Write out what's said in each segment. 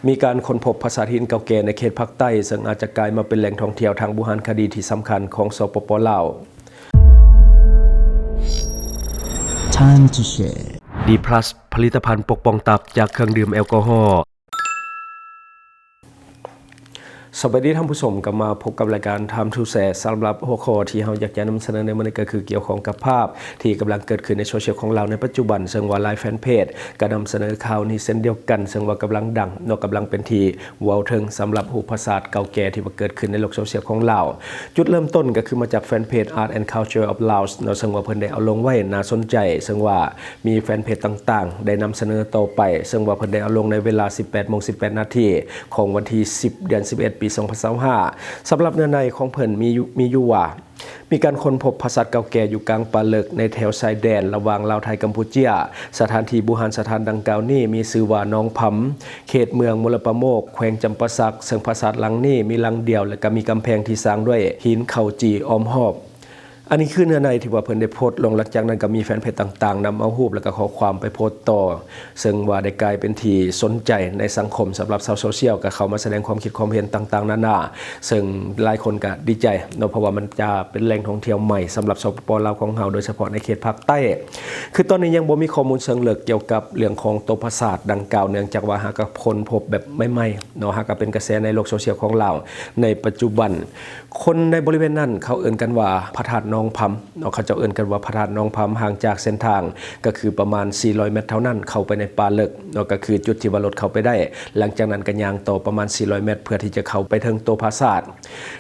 มีการค้นพบปราสาทหินเก่าแก่ในเขตภาคใต้ซึ่งอาจจะกลายมาเป็นแหล่งท่องเที่ยวทางโบราณคดีที่สำคัญของสปป.ลาว Time to share D+ ผลิตภัณฑ์ปกป้องตับจากเครื่องดื่มแอลกอฮอล์สวัสดีท่านผู้ชมกลับมาพบกับรายการ Time to Share สำหรับหัวข้อที่เราอยากจะนำเสนอในวันนี้ก็คือเกี่ยวข้องกับภาพที่กำลังเกิดขึ้นในโซเชียลของเราในปัจจุบันซึ่งว่าไลฟ์แฟนเพจก็นำเสนอข่าวนี้เช่นเดียวกันซึ่งว่ากำลังดังเนาะกำลังเป็นที่ว้าวถึงสำหรับรูปภาษาเก่าแก่ที่เกิดขึ้นในโลกโซเชียลของเราจุดเริ่มต้นก็คือมาจากแฟนเพจ Art and Culture of Laos เนาะซึ่งว่าเพิ่นได้เอาลงไว้น่าสนใจซึ่งว่ามีแฟนเพจต่างๆได้นำเสนอต่อไปซึ่งว่าเพิ่นได้เอาลงในเวลา 18:18 น.ของวันที่ 10 เดือน 11 ปี 2025สำหรับเนื้อในของเพิ่นมีอยู่ว่ามีการค้นพบปราสาทเก่าแก่อยู่กลางป่าลึกในแถวชายแดนระหว่างลาวไทยกัมพูชาสถานที่โบราณสถานดังกล่าวนี้มีชื่อว่าหนองผำเขตเมืองมลประโมกแขวงจำปาสักซึ่งปราสาทหลังนี้มีหลังเดียวและก็มีกำแพงที่สร้างด้วยหินเข่าจีอ้อมรอบอันนี้คือเนื้อในที่ว่าเพิ่นได้โพสต์ลงหลังจากนั้นก็มีแฟนเพจต่างๆนำเอารูปและก็ข้อความไปโพสต์ต่อซึ่งว่าได้กลายเป็นที่สนใจในสังคมสำหรับชาวโซเชียลก็เข้ามาแสดงความคิดความเห็นต่างๆนานาซึ่งหลายคนก็ดีใจเนาะเพราะว่ามันจะเป็นแหล่งท่องเที่ยวใหม่สำหรับสปป.ลาวของเราโดยเฉพาะในเขตภาคใต้คือตอนนี้ยังบ่มีข้อมูลเชิงลึกเกี่ยวกับเรื่องของตัวปราสาทดังกล่าวเนื่องจากว่าหากค้นพบแบบใหม่ๆเนาะหากเป็นกระแสในโลกโซเชียลของเราในปัจจุบันคนในบริเวณนั้นเขาเอิ้นกันว่าพระธาตุหนองผำเนาะเขาจะเอิ้นกันว่าพระธาตุหนองผำห่างจากเส้นทางก็คือประมาณ400เมตรเท่านั้นเข้าไปในป่าลึกเนาะก็คือจุดที่ว่ารถเข้าไปได้หลังจากนั้นก็ย่างต่อประมาณ400เมตรเพื่อที่จะเข้าไปถึงตัวปราสาท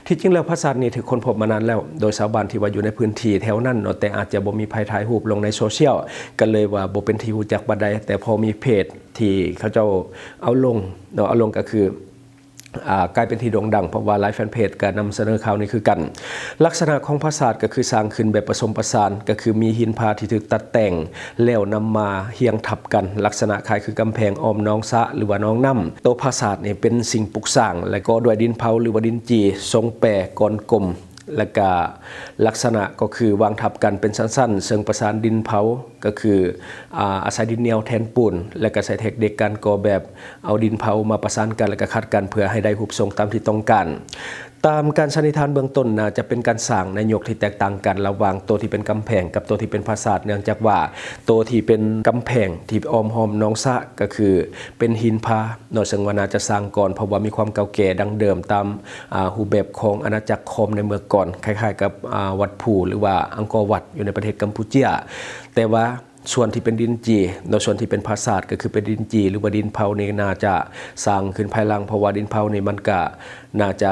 ที่จริงแล้วปราสาทนี้ถูกค้นพบมานานแล้วโดยชาวบ้านที่ว่าอยู่ในพื้นที่แถวนั้นเนาะแต่อาจจะบ่มีภัยถ่ายรูปลงในโซเชียลก็เลยว่าบ่เป็นที่รู้จักบัดใดแต่พอมีเพจที่เขาเจ้าเอาลงเนาะเอาลงก็คือกลายเป็นที่โด่งดังเพราะว่าไลฟ์แฟนเพจก็นำเสนอข่าวนี้คือกันลักษณะของปราสาทก็คือสร้างขึ้นแบบผสมผสานก็คือมีหินพาที่ถูกตัดแต่งแล้วนำมาเฮียงทับกันลักษณะคล้ายคือกำแพงอ้อมน้องสะหรือว่าน้องน้ำตัวปราสาทนี่เป็นสิ่งปลูกสร้างและก็ด้วยดินเผาหรือว่าดินจีทรงแปรก้อนกลมและก็ลักษณะก็คือวางทับกันเป็นสั้นๆซึ่งประสานดินเผาก็คืออาศัยดินเหนียวแทนปูนและก็ใช้เทคนิคการก่อแบบเอาดินเผามาประสานกันและก็คัดกันเพื่อให้ได้รูปทรงตามที่ต้องการตามการสันนิษฐานเบื้องต้นน่าจะเป็นการสร้างในยกที่แตกต่างกันระหว่างตัวที่เป็นกำแพงกับตัวที่เป็นปราสาทเนื่องจากว่าตัวที่เป็นกำแพงที่อ้อมหอมน้องสะก็คือเป็นหินพาเนาะซึ่งว่าน่าจะสร้างก่อนเพราะว่ามีความเก่าแก่ดังเดิมตามรูปแบบของอาณาจักรคอมในเมื่อก่อนคล้ายๆกับวัดผู่หรือว่าอังกอร์วัดอยู่ในประเทศกัมพูชาแต่ว่าส่วนที่เป็นดินจีโดยส่วนที่เป็นปราสาทก็คือเป็นดินจีหรือว่าดินเผานี่น่าจะสร้างขึ้นภายหลังเพราะว่าดินเผานี่มันก็น่าจะ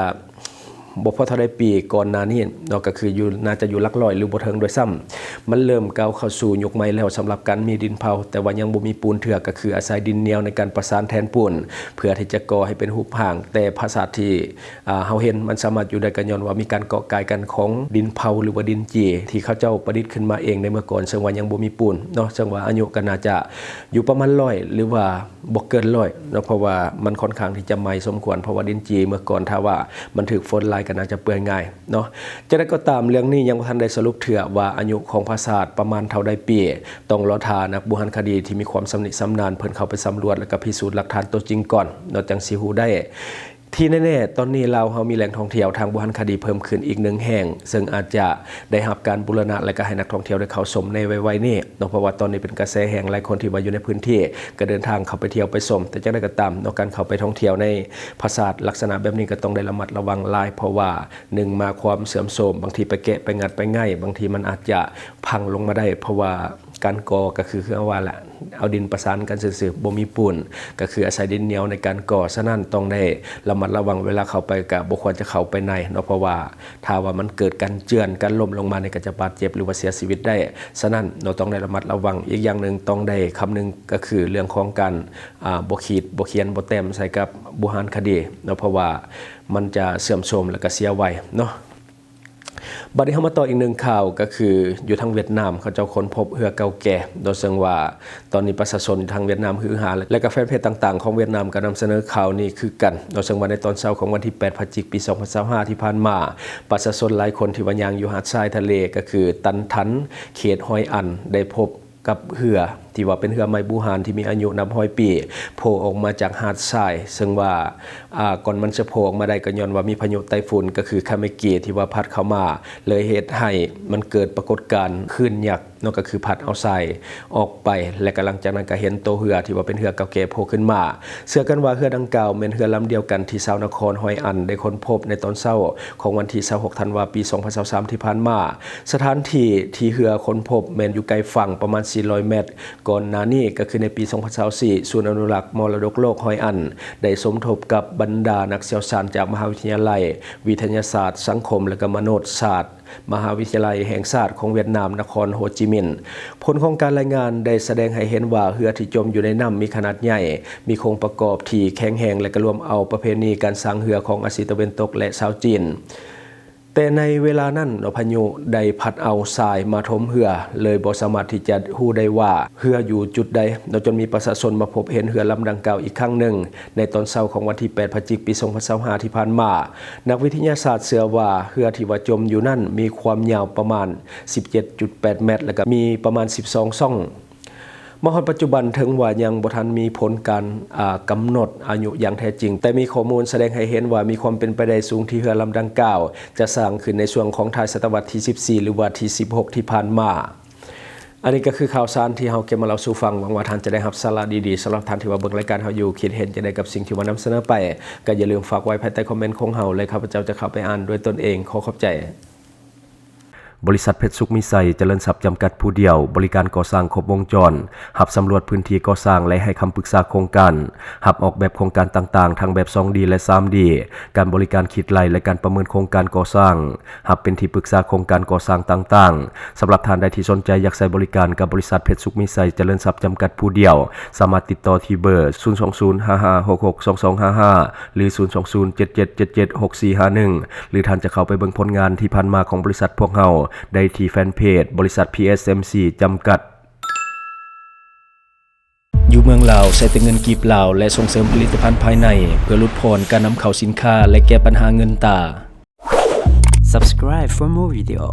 บ่พอเท่าได้ปีก่อนหน้านี้เนาะก็คืออยู่น่าจะอยู่หลักร้อยหรือบ่ถึงโดยซ้ำมันเริ่มก้าวเข้าสู่ยุคใหม่แล้วสำหรับการมีดินเผาแต่ว่ายังบ่มีปูนเถื่อก็คืออาศัยดินเหนียวในการประสานแทนปูนเพื่อที่จะก่อให้เป็นรูปร่างแต่ปราสาทที่เฮาเห็นมันสามารถอยู่ได้ก็ย้อนว่ามีการเกาะกายกันของดินเผาหรือว่าดินจีที่เขาเจ้าประดิษฐ์ขึ้นมาเองในเมื่อก่อนซึ่งว่ายังบ่มีปูนเนาะซึ่งว่าอายุก็น่าจะอยู่ประมาณ100หรือว่าบ่เกิน100เนาะเพราะว่ามันค่อนข้างที่จะใหม่สมควรเพราะว่าดินจีเมื่อก่อนถ้าว่ามันถูกฝนลายก็น่าจะเปื่อยง่ายเนาะจะได้ก็ตามเรื่องนี้ยังบ่ทันได้สรุปเถื่อว่าอายุของปราสาทประมาณเท่าใดปีต้องรอทานักโบราณคดีที่มีความสำนิสำนาญเพิ่นเข้าไปสำรวจแล้วก็พิสูจน์หลักฐานตัวจริงก่อนเนาะจังสิฮู้ได้ที่แน่ๆตอนนี้เรามีแหล่งท่องเที่ยวทางโบราณคดีเพิ่มขึ้นอีก1แห่งซึ่งอาจจะได้รับการบูรณะและก็ให้นักท่องเที่ยวได้เข้าชมในไวๆนี้เนาะเพราะว่าตอนนี้เป็นกระแสแห่งหลายคนที่ว่าอยู่ในพื้นที่ก็เดินทางเข้าไปเที่ยวไปชมแต่จังได๋ก็ตามเนาะการเข้าไปท่องเที่ยวในปราสาทลักษณะแบบนี้ก็ต้องได้ระมัดระวังหลายเพราะว่า1มาความเสื่อมโทรมบางทีไปแกะไปงัดไปง่ายบางทีมันอาจจะพังลงมาได้เพราะว่าการก่อก็คือว่าแหละเอาดินประสานกันซื่อๆบ่มีปูนก็คืออาศัยดินเหนียวในการก่อฉะนั้นต้องได้ระมัดระวังเวลาเข้าไปก็บ่ควรจะเข้าไปในเนาะเพราะว่าถ้าว่ามันเกิดการเจือนการล้มลงมาในก็จะบาดเจ็บหรือว่าเสียชีวิตได้ฉะนั้นเราต้องได้ระมัดระวังอีกอย่างนึงต้องได้คำนึงก็คือเรื่องของการบ่ขีดบ่เขียนบ่แต้มใส่กับโบราณคดีเนาะเพราะว่ามันจะเสื่อมโทรมและก็เสียไวเนาะบัดนี้เฮามาต่ออีก1ข่าวก็คืออยู่ทางเวียดนามเขาเจ้าค้นพบเรือเก่าแก่โดยซึ่งว่าตอนนี้ประชาชนทางเวียดนามฮือฮาและก็แฟนเพจต่างๆของเวียดนามก็นำเสนอข่าวนี้คือกันโดยซึ่งว่าในตอนเช้าของวันที่8พฤศจิกายนปี2025ที่ผ่านมาประชาชนหลายคนที่ว่าย่างอยู่หาดทรายทะเลก็คือตันทันเขตฮอยอันได้พบกับเรือ ที่ว่าเป็นเรือไม้บูหานที่มีอายุนับร้อยปีโผล่ออกมาจากหาดทรายซึ่งว่าก่อนมันจะโผล่ออกมาได้ก็ย้อนว่ามีพายุไต้ฝุ่นก็คือคาเมกิที่ว่าพัดเข้ามาเลยเหตุให้มันเกิดปรากฏการณ์คลื่นยักษ์นั่นก็คือพัดเอาทรายออกไปและกำลังจากนั้นก็เห็นตัวเรือที่ว่าเป็นเรือเก่าแก่โผล่ขึ้นมาเชื่อกันว่าเรือดังกล่าวเป็นเรือลำเดียวกันที่ชาวนครหอยอันได้ค้นพบในตอนเช้าของวันที่26ธันวาคมปี2023ที่ผ่านมาสถานที่ที่เรือค้นพบแม้นอยู่ไกลฝั่งประมาณ400เมตรก่อนหน้านี้ก็คือในปี2024ศูนย์อนุรักษ์มรดกโลกหอยอันได้สมทบกับบรรดานักเชี่ยวชาญจากมหาวิทยาลัยวิทยาศาสตร์สังคมและก็มนุษยศาสตร์มหาวิทยาลัยแห่งชาติของเวียดนามนครโฮจิมินห์ผลของการรายงานได้แสดงให้เห็นว่าเรือที่จมอยู่ในน้ำมีขนาดใหญ่มีโครงประกอบที่แข็งแรงและก็รวมเอาประเพณีการสร้างเรือของอาซีตะวันตกและชาวจีนแต่ในเวลานั้นพายุได้พัดเอาทรายมาถมเรือเลยบ่สามารถที่จะฮู้ได้ว่าเรืออยู่จุดใดจนมีประชาชนมาพบเห็นเรือลำดังกล่าวอีกครั้งหนึ่งในตอนเช้าของวันที่8พฤศจิกายนปี2025ที่ผ่านมานักวิทยาศาสตร์เชื่อว่าเรือที่ว่าจมอยู่นั่นมีความยาวประมาณ 17.8 เมตรและก็มีประมาณ12ช่องมหปัจจุบันถึงว่ายังบ่ทันมีผลการกำหนดอายุอย่างแท้จริงแต่มีข้อมูลแสดงให้เห็นว่ามีความเป็นไปได้สูงที่เรือลำดังกล่าวจะสร้างขึ้นในช่วงของท้ายศตวรรษที่14หรือว่าที่16ที่ผ่านมาอันนี้ก็คือข่าวสารที่เราเก็บมาเล่าสู่ฟังหวังว่าท่านจะได้รับสาระดีๆสำหรับท่านที่ว่าเบิ่งรายการเราอยู่คิดเห็นจะได้กับสิ่งที่ว่านำเสนอไปก็อย่าลืมฝากไว้ภายใต้คอมเมนต์ของเราเลยข้าพเจ้าจะเข้าไปอ่านด้วยตนเองขอขอบใจบริษัทเพชรสุขมิไซเจริญทรัพย์จำกัดผู้เดียวบริการก่อสร้างครบวงจรหับสำรวจพื้นที่ก่อสร้างและให้คำปรึกษาโครงการหับออกแบบโครงการต่างๆทั้งแบบ 2D และ 3D การบริการคิดไล่และการประเมินโครงการก่อสร้างหับเป็นที่ปรึกษาโครงการก่อสร้างต่างๆสำหรับท่านใดที่สนใจอยากใช้บริการกับบริษัทเพชรสุขมิไซเจริญทรัพย์จำกัดผู้เดียวสามารถติดต่อที่เบอร์ 02055662255 หรือ 02077776451 หรือท่านจะเข้าไปเบิ่งผลงานที่ผ่านมาของบริษัทพวกเราได้ที่แฟนเพจบริษัท PSMC จำกัดอยู่เมืองลาวใช้แต่เงินกีบลาวและส่งเสริมผลิตภัณฑ์ภายในเพื่อลดพรการนำเข้าสินค้าและแก้ปัญหาเงินตา Subscribe for more video.